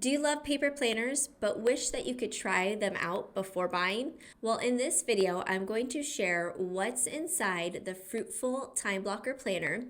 Do you love paper planners but wish that you could try them out before buying? Well, in this video, I'm going to share what's inside the Fruitful-Time Blocker Planner,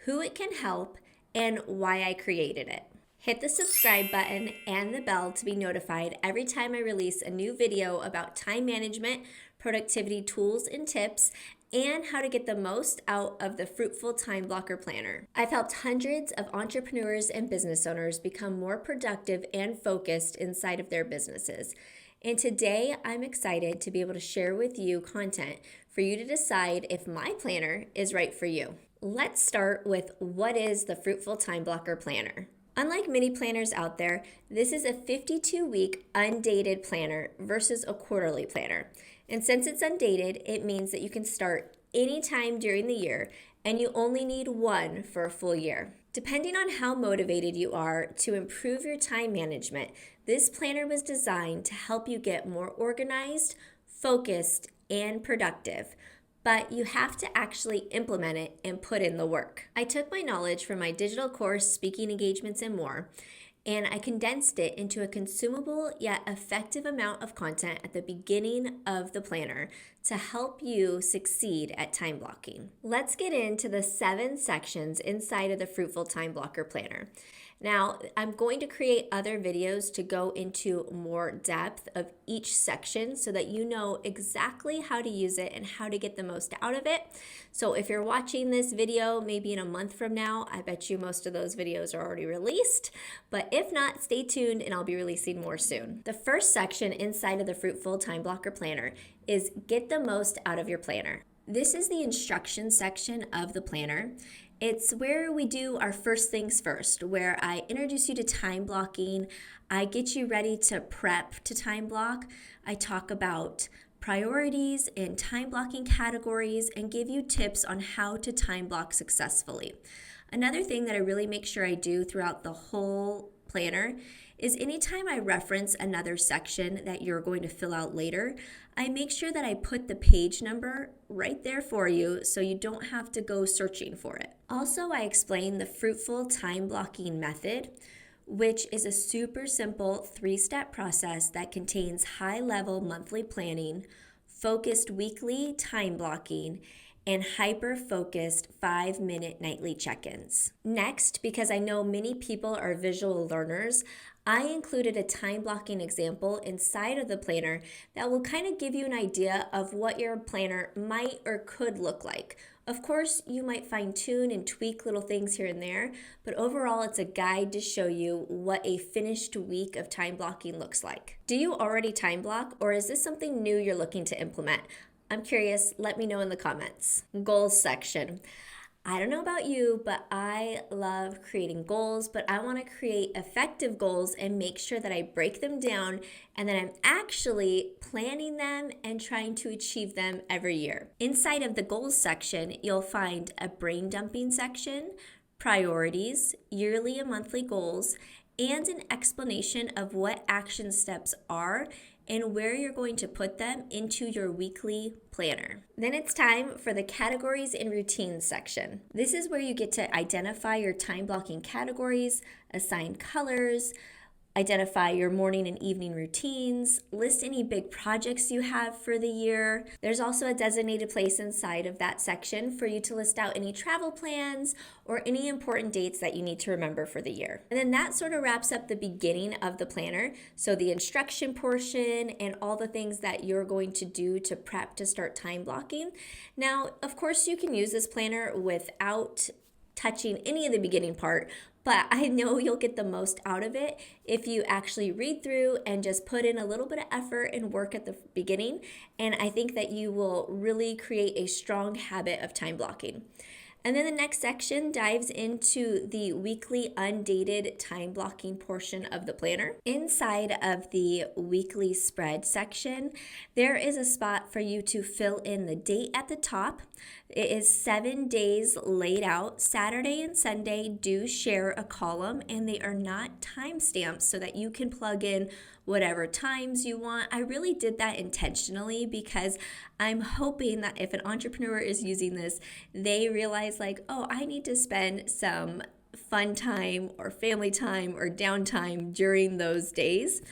who it can help, and why I created it. Hit the subscribe button and the bell to be notified every time I release a new video about time management, productivity tools and tips, and how to get the most out of the Fruitful-Time Blocker Planner. I've helped hundreds of entrepreneurs and business owners become more productive and focused inside of their businesses. And today, I'm excited to be able to share with you content for you to decide if my planner is right for you. Let's start with what is the Fruitful-Time Blocker Planner. Unlike many planners out there, this is a 52-week undated planner versus a quarterly planner. And since it's undated, it means that you can start anytime during the year and you only need one for a full year. Depending on how motivated you are to improve your time management, this planner was designed to help you get more organized, focused, and productive. But you have to actually implement it and put in the work. I took my knowledge from my digital course, Speaking Engagements and More, and I condensed it into a consumable yet effective amount of content at the beginning of the planner to help you succeed at time blocking. Let's get into the 7 sections inside of the Fruitful-Time Blocker Planner. Now, I'm going to create other videos to go into more depth of each section so that you know exactly how to use it and how to get the most out of it. So if you're watching this video maybe in a month from now, I bet you most of those videos are already released. But if not, stay tuned and I'll be releasing more soon. The first section inside of the Fruitful-Time Blocker Planner is get the most out of your planner. This is the instruction section of the planner. It's where we do our first things first, where I introduce you to time blocking, I get you ready to prep to time block, I talk about priorities and time blocking categories, and give you tips on how to time block successfully. Another thing that I really make sure I do throughout the whole planner is anytime I reference another section that you're going to fill out later, I make sure that I put the page number right there for you so you don't have to go searching for it. Also, I explain the Fruitful Time Blocking Method, which is a super simple 3-step process that contains high-level monthly planning, focused weekly time blocking, and hyper-focused 5-minute nightly check-ins. Next, because I know many people are visual learners, I included a time blocking example inside of the planner that will kind of give you an idea of what your planner might or could look like. Of course, you might fine-tune and tweak little things here and there, but overall it's a guide to show you what a finished week of time blocking looks like. Do you already time block, or is this something new you're looking to implement? I'm curious, let me know in the comments. Goals section. I don't know about you, but I love creating goals, but I want to create effective goals and make sure that I break them down and that I'm actually planning them and trying to achieve them every year. Inside of the goals section, you'll find a brain dumping section, priorities, yearly and monthly goals, and an explanation of what action steps are and where you're going to put them into your weekly planner. Then it's time for the categories and routines section. This is where you get to identify your time blocking categories, assign colors, identify your morning and evening routines, list any big projects you have for the year. There's also a designated place inside of that section for you to list out any travel plans or any important dates that you need to remember for the year. And then that sort of wraps up the beginning of the planner. So the instruction portion and all the things that you're going to do to prep to start time blocking. Now, of course, you can use this planner without touching any of the beginning part, but I know you'll get the most out of it if you actually read through and just put in a little bit of effort and work at the beginning. And I think that you will really create a strong habit of time blocking. And then the next section dives into the weekly undated time blocking portion of the planner. Inside of the weekly spread section, there is a spot for you to fill in the date at the top. It is 7 days laid out. Saturday and Sunday do share a column, and they are not time stamps so that you can plug in whatever times you want. I really did that intentionally because I'm hoping that if an entrepreneur is using this, they realize like, oh, I need to spend some fun time or family time or downtime during those days.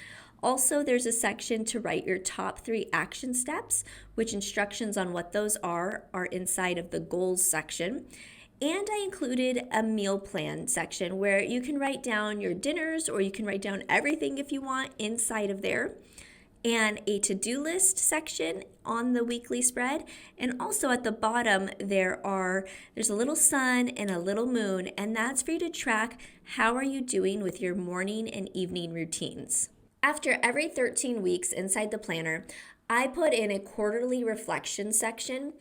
Also, there's a section to write your top 3 action steps, which instructions on what those are inside of the goals section. And I included a meal plan section where you can write down your dinners, or you can write down everything if you want inside of there, and a to-do list section on the weekly spread. And also at the bottom there's a little sun and a little moon, and that's for you to track how are you doing with your morning and evening routines. After every 13 weeks inside the planner, I put in a quarterly reflection section,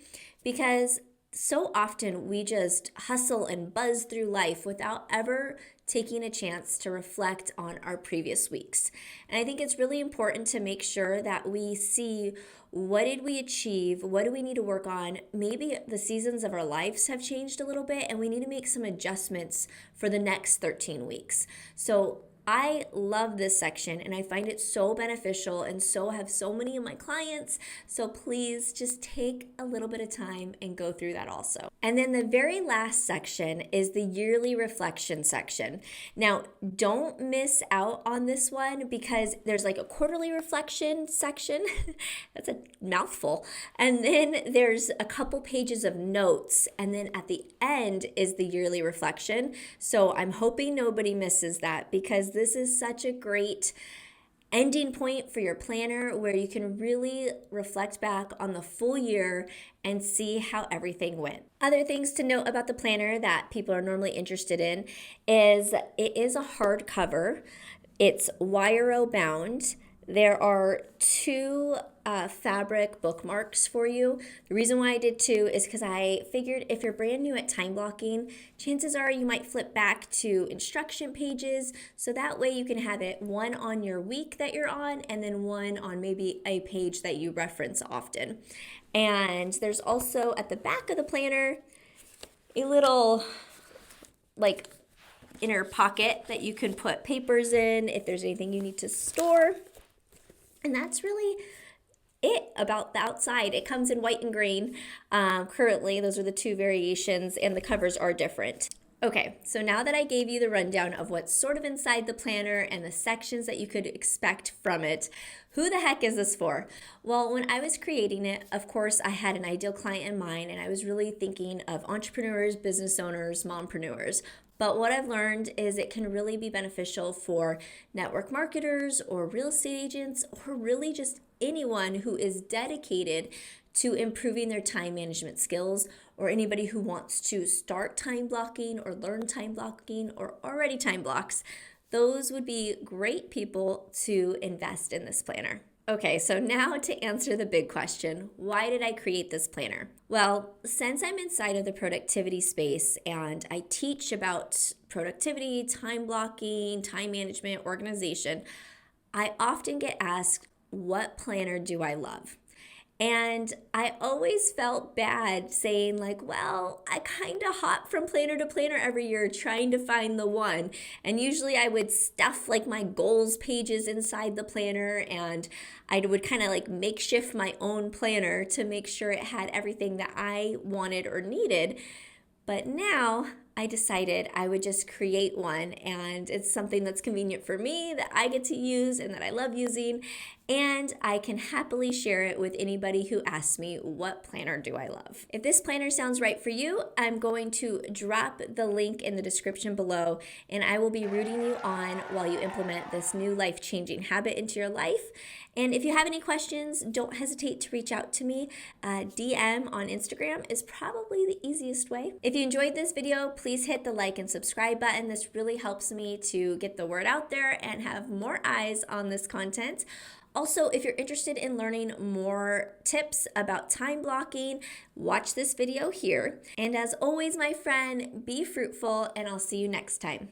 because so often we just hustle and buzz through life without ever taking a chance to reflect on our previous weeks. And I think it's really important to make sure that we see, what did we achieve? What do we need to work on? Maybe the seasons of our lives have changed a little bit and we need to make some adjustments for the next 13 weeks. So I love this section and I find it so beneficial, and so have so many of my clients. So please just take a little bit of time and go through that also. And then the very last section is the yearly reflection section. Now, don't miss out on this one, because there's like a quarterly reflection section. That's a mouthful. And then there's a couple pages of notes. And then at the end is the yearly reflection. So I'm hoping nobody misses that, because this is such a great ending point for your planner where you can really reflect back on the full year and see how everything went. Other things to note about the planner that people are normally interested in is it is a hardcover. It's wire bound. There are 2 fabric bookmarks for you. The reason why I did 2 is because I figured if you're brand new at time blocking, chances are you might flip back to instruction pages. So that way you can have it one on your week that you're on, and then one on maybe a page that you reference often. And there's also at the back of the planner a little inner pocket that you can put papers in if there's anything you need to store. And that's really it about the outside. It comes in white and green. Currently, those are the 2 variations, and the covers are different. Okay, so now that I gave you the rundown of what's sort of inside the planner and the sections that you could expect from it, who the heck is this for? Well, when I was creating it, of course, I had an ideal client in mind, and I was really thinking of entrepreneurs, business owners, mompreneurs. But what I've learned is it can really be beneficial for network marketers or real estate agents, or really just anyone who is dedicated to improving their time management skills, or anybody who wants to start time blocking or learn time blocking or already time blocks. Those would be great people to invest in this planner. Okay, so now to answer the big question, why did I create this planner? Well, since I'm inside of the productivity space and I teach about productivity, time blocking, time management, organization, I often get asked, what planner do I love? And I always felt bad saying well, I kind of hop from planner to planner every year trying to find the one. And usually I would stuff my goals pages inside the planner, and I would kind of makeshift my own planner to make sure it had everything that I wanted or needed. But now I decided I would just create one, and it's something that's convenient for me, that I get to use and that I love using, and I can happily share it with anybody who asks me, what planner do I love? If this planner sounds right for you, I'm going to drop the link in the description below, and I will be rooting you on while you implement this new life-changing habit into your life. And if you have any questions, don't hesitate to reach out to me. DM on Instagram is probably the easiest way. If you enjoyed this video, please hit the like and subscribe button. This really helps me to get the word out there and have more eyes on this content. Also, if you're interested in learning more tips about time blocking, watch this video here. And as always, my friend, be fruitful, and I'll see you next time.